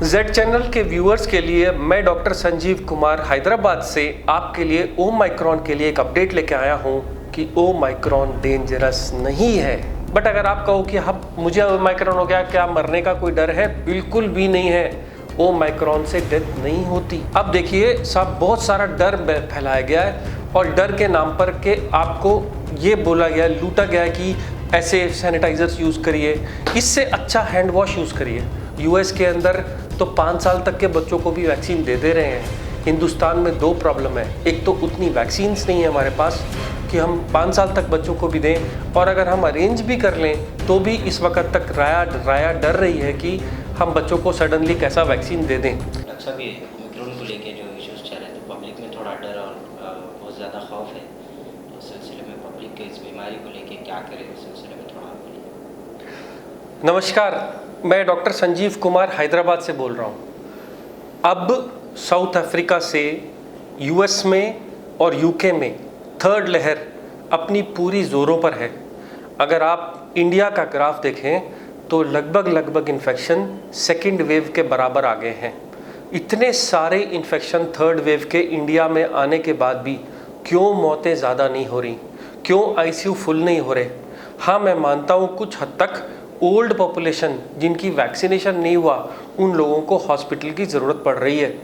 Z channel के viewers के लिए मैं डॉक्टर संजीव कुमार हैदराबाद से आपके लिए ओमाइक्रॉन के लिए एक अपडेट लेके आया हूं कि ओमाइक्रॉन डेंजरस नहीं है। बट अगर आप कहो कि हम मुझे ओमाइक्रॉन हो गया, क्या मरने का कोई डर है? बिल्कुल भी नहीं है। ओमाइक्रॉन से डेथ नहीं होती। अब देखिए साहब, बहुत सारा डर फैलाया गया है और डर के नाम पर के आपको ये बोला गया, लूटा गया कि ऐसे सैनिटाइजर्स यूज़ करिए, इससे अच्छा हैंड वॉश यूज़ करिए। यूएस के अंदर तो 5 साल तक के बच्चों को भी वैक्सीन दे रहे हैं। हिंदुस्तान में 2 प्रॉब्लम है, एक तो उतनी वैक्सीन्स नहीं है हमारे पास कि हम 5 साल तक बच्चों को भी दें, और अगर हम अरेंज भी कर लें तो भी इस वक्त तक राया डर रही है कि हम बच्चों को सडनली कैसा वैक्सीन दे दें। डॉक्टर साहब, ये ओमिक्रॉन को लेके जो इश्यूज चल रहे हैं तो पब्लिक में थोड़ा डर और बहुत ज़्यादा खौफ है। तो इस सिलसिले में पब्लिक के इस बीमारी को लेके क्या करें, इस सिलसिले में थोड़ा बोलिए। नमस्कार, मैं डॉक्टर संजीव कुमार हैदराबाद से बोल रहा हूँ। अब साउथ अफ्रीका से यूएस में और यूके में थर्ड लहर अपनी पूरी ज़ोरों पर है। अगर आप इंडिया का ग्राफ देखें तो लगभग इन्फेक्शन सेकंड वेव के बराबर आ गए हैं। इतने सारे इन्फेक्शन थर्ड वेव के इंडिया में आने के बाद भी क्यों मौतें ज़्यादा नहीं हो रही, क्यों आईसीयू फुल नहीं हो रहे? हाँ, मैं मानता हूँ कुछ हद तक ओल्ड पॉपुलेशन जिनकी वैक्सीनेशन नहीं हुआ उन लोगों को हॉस्पिटल की ज़रूरत पड़ रही है।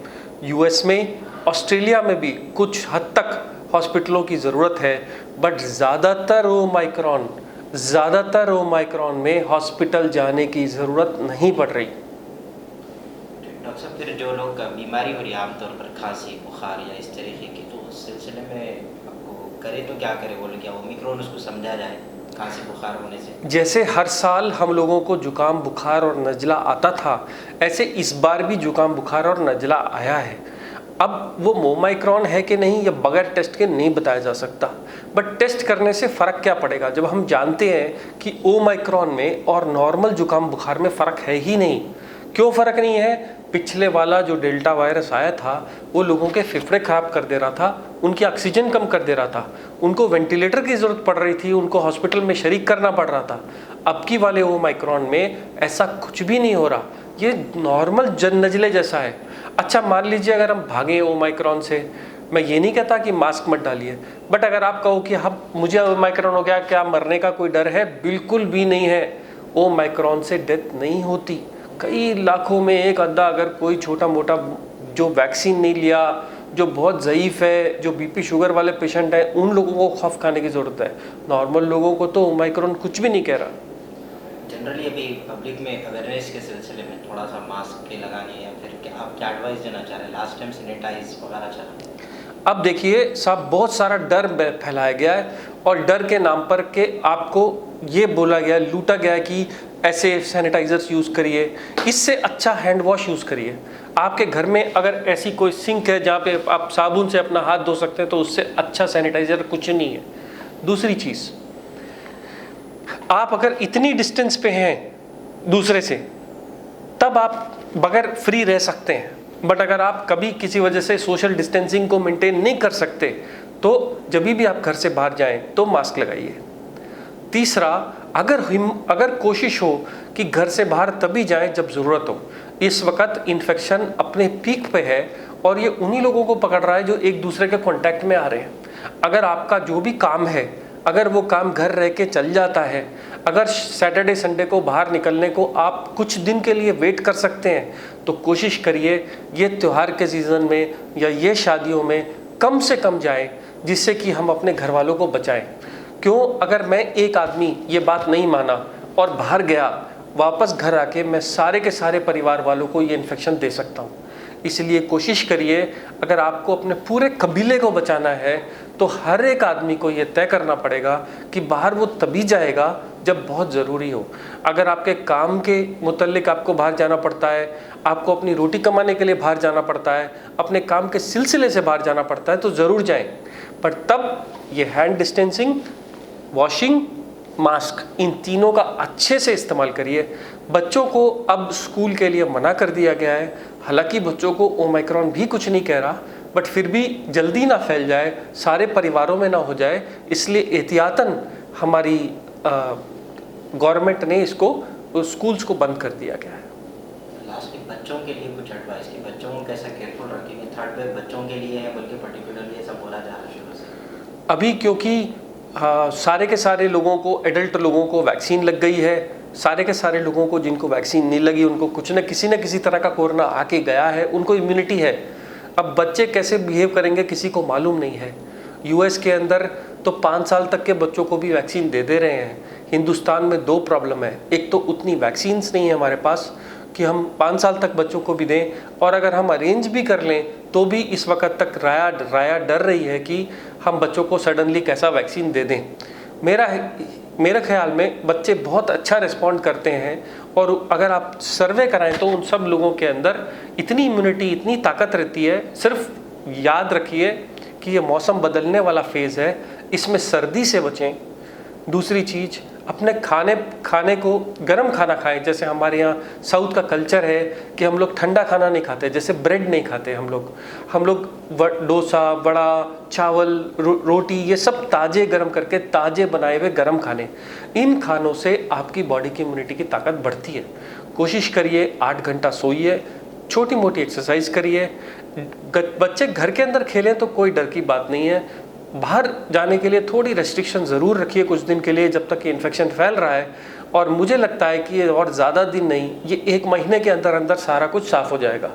यूएस में, ऑस्ट्रेलिया में भी कुछ हद तक हॉस्पिटलों की ज़रूरत है, बट ज़्यादातर ओमाइक्रॉन में हॉस्पिटल जाने की ज़रूरत नहीं पड़ रही। डॉक्टर साहब, फिर जो लोग बीमारी हो रही है आमतौर पर खांसी, बुखार या इस तरीके की, तो उस सिलसिले में आपको करे तो क्या करे? बोले क्या ओमिक्रॉन उसको समझा जाए खांसी बुखार होने से? जैसे हर साल हम लोगों को जुकाम बुखार और नज़ला आता था, ऐसे इस बार भी जुकाम बुखार और नज़ला आया है। अब वो ओमाइक्रॉन है कि नहीं ये बगैर टेस्ट के नहीं बताया जा सकता, बट टेस्ट करने से फ़र्क क्या पड़ेगा जब हम जानते हैं कि ओमाइक्रॉन में और नॉर्मल जुकाम बुखार में फ़र्क है ही नहीं। क्यों फ़र्क नहीं है? पिछले वाला जो डेल्टा वायरस आया था वो लोगों के फेफड़े ख़राब कर दे रहा था, उनकी ऑक्सीजन कम कर दे रहा था, उनको वेंटिलेटर की ज़रूरत पड़ रही थी, उनको हॉस्पिटल में शरीक करना पड़ रहा था। अब की वाले ओमाइक्रॉन में ऐसा कुछ भी नहीं हो रहा, ये नॉर्मल नज़ले जैसा है। अच्छा, मान लीजिए अगर हम भागें ओमाइक्रॉन से, मैं ये नहीं कहता कि मास्क मत डालिए, बट अगर आप कहो कि हम मुझे ओमाइक्रॉन हो गया, क्या मरने का कोई डर है? बिल्कुल भी नहीं है। ओमाइक्रॉन से डेथ नहीं होती। कई लाखों में एक अद्धा अगर कोई छोटा मोटा जो वैक्सीन नहीं लिया, जो बहुत ज़ईफ़ है, जो बीपी शुगर वाले पेशेंट हैं, उन लोगों को खौफ खाने की ज़रूरत है। नॉर्मल लोगों को तो ओमाइक्रॉन कुछ भी नहीं कह रहा। जनरली अभी पब्लिक में अवेयरनेस के सिलसिले में थोड़ा सा मास्क के लगाने या फिर क्या आप क्या एडवाइस देना चाह रहे हैं? लास्ट टाइम सैनिटाइज वगैरह चला। अब देखिए साहब, बहुत सारा डर फैलाया गया है और डर के नाम पर के आपको ये बोला गया, लूटा गया कि ऐसे सैनिटाइजर्स यूज़ करिए, इससे अच्छा हैंड वॉश यूज़ करिए। आपके घर में अगर ऐसी कोई सिंक है जहाँ पे आप साबुन से अपना हाथ धो सकते हैं तो उससे अच्छा सैनिटाइज़र कुछ नहीं है। दूसरी चीज़, आप अगर इतनी डिस्टेंस पे हैं दूसरे से तब आप बगैर फ्री रह सकते हैं, बट अगर आप कभी किसी वजह से सोशल डिस्टेंसिंग को मेंटेन नहीं कर सकते तो जब भी आप घर से बाहर जाएं तो मास्क लगाइए। तीसरा, अगर कोशिश हो कि घर से बाहर तभी जाएं जब ज़रूरत हो। इस वक्त इन्फेक्शन अपने पीक पे है और ये उन्हीं लोगों को पकड़ रहा है जो एक दूसरे के कांटेक्ट में आ रहे हैं। अगर आपका जो भी काम है, अगर वो काम घर रह के चल जाता है, अगर सैटरडे संडे को बाहर निकलने को आप कुछ दिन के लिए वेट कर सकते हैं तो कोशिश करिए ये त्यौहार के सीज़न में या ये शादियों में कम से कम जाएं, जिससे कि हम अपने घर वालों को बचाएं। क्यों? अगर मैं एक आदमी ये बात नहीं माना और बाहर गया, वापस घर आके मैं सारे के सारे परिवार वालों को ये इन्फेक्शन दे सकता हूँ। इसलिए कोशिश करिए, अगर आपको अपने पूरे कबीले को बचाना है तो हर एक आदमी को ये तय करना पड़ेगा कि बाहर वो तभी जाएगा जब बहुत ज़रूरी हो। अगर आपके काम के मुतल्लिक आपको बाहर जाना पड़ता है, आपको अपनी रोटी कमाने के लिए बाहर जाना पड़ता है, अपने काम के सिलसिले से बाहर जाना पड़ता है तो ज़रूर जाएं, पर तब ये हैंड डिस्टेंसिंग, वॉशिंग, मास्क, इन तीनों का अच्छे से इस्तेमाल करिए। बच्चों को अब स्कूल के लिए मना कर दिया गया है, हालांकि बच्चों को ओमाइक्रॉन भी कुछ नहीं कह रहा, बट फिर भी जल्दी ना फैल जाए, सारे परिवारों में ना हो जाए, इसलिए एहतियातन हमारी गवर्नमेंट ने इसको स्कूल्स को बंद कर दिया गया है। लास्ट बच्चों के लिए कुछ एडवाइस कि बच्चों को कैसा केयरफुल रखेंगे? थर्ड वेव बच्चों के लिए है बल्कि पर्टिकुलरली ऐसा बोला जा रहा है शुरू से? अभी क्योंकि सारे के सारे लोगों को, एडल्ट लोगों को वैक्सीन लग गई है, सारे के सारे लोगों को जिनको वैक्सीन नहीं लगी उनको कुछ न किसी तरह का कोरोना आके गया है, उनको इम्यूनिटी है। अब बच्चे कैसे बिहेव करेंगे किसी को मालूम नहीं है। यूएस के अंदर तो 5 साल तक के बच्चों को भी वैक्सीन दे रहे हैं। हिंदुस्तान में 2 प्रॉब्लम है, एक तो उतनी वैक्सीन्स नहीं है हमारे पास कि हम 5 साल तक बच्चों को भी दें, और अगर हम अरेंज भी कर लें तो भी इस वक्त तक राया डर रही है कि हम बच्चों को सडनली कैसा वैक्सीन दे दें। मेरा ख्याल में बच्चे बहुत अच्छा रिस्पॉन्ड करते हैं, और अगर आप सर्वे कराएं तो उन सब लोगों के अंदर इतनी इम्यूनिटी, इतनी ताकत रहती है। सिर्फ याद रखिए कि ये मौसम बदलने वाला फेज़ है, इसमें सर्दी से बचें। दूसरी चीज़, अपने खाने को गर्म खाना खाएं। जैसे हमारे यहाँ साउथ का कल्चर है कि हम लोग ठंडा खाना नहीं खाते, जैसे ब्रेड नहीं खाते हम लोग डोसा, वड़ा, चावल, रोटी, ये सब ताज़े गर्म करके ताज़े बनाए हुए गर्म खाने। इन खानों से आपकी बॉडी की इम्यूनिटी की ताकत बढ़ती है। कोशिश करिए 8 घंटा सोइए, छोटी मोटी एक्सरसाइज करिए। बच्चे घर के अंदर खेलें तो कोई डर की बात नहीं है। बाहर जाने के लिए थोड़ी रेस्ट्रिक्शन ज़रूर रखिए कुछ दिन के लिए, जब तक ये इन्फेक्शन फैल रहा है। और मुझे लगता है कि ये और ज़्यादा दिन नहीं, ये 1 महीने के अंदर अंदर सारा कुछ साफ़ हो जाएगा।